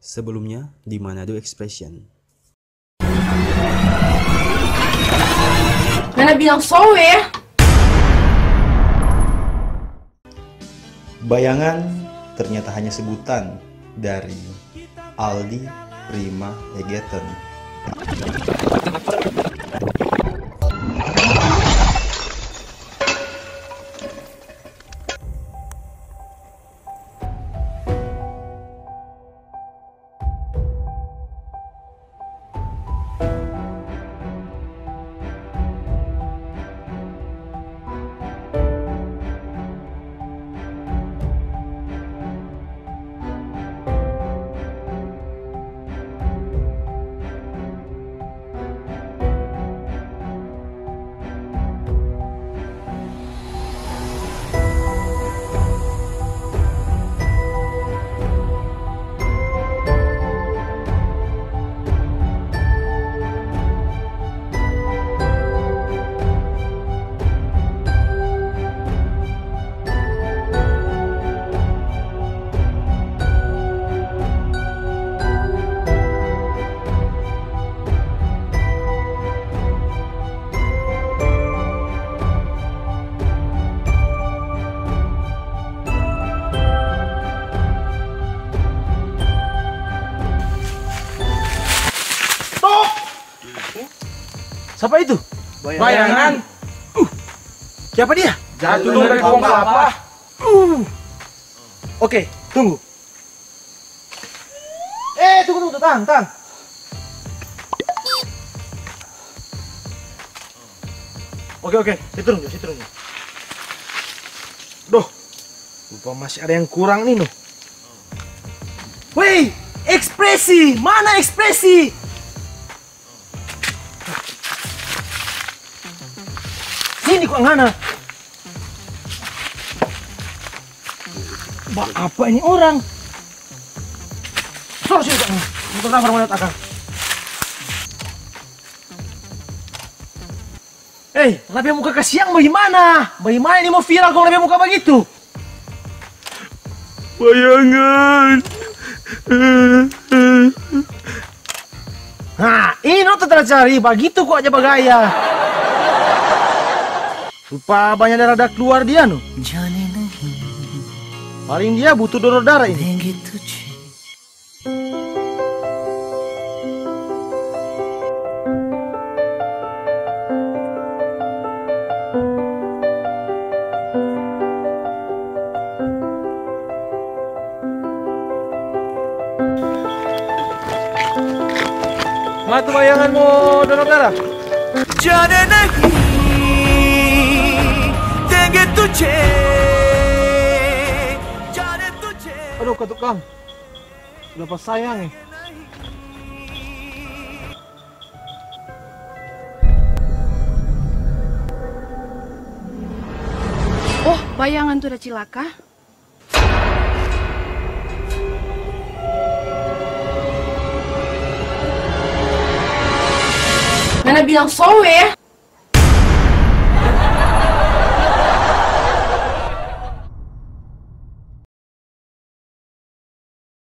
Sebelumnya di Manado Expression. Mana bilang so ya? Bayangan ternyata hanya sebutan dari Aldi Prima Egeton. Siapa itu? Bayangan. Siapa dia? Jatuh dari pohon kelapa. Oke, tunggu. Tunggu, tang. Oke, saya turun. Duh, lupa masih ada yang kurang nih, noh. Woi, ekspresi! Mana ekspresi? Sini kok ngana? Apa ini orang? Sorry kok. Untuk nampak mau akang. Tapi muka kasiang bagaimana? Bagaimana ini mau viral kalau tapi muka begitu? Bayangan. Nah, ini lo tetap cari, begitu kok aja bagaya. Lupa banyak darah keluar dia no. Paling dia butuh donor darah ini. Matu bayangan mau donor darah? Aduh, ketukang. Berapa sayang nih. Oh, bayangan tuh udah cilaka. Mana bilang so ya?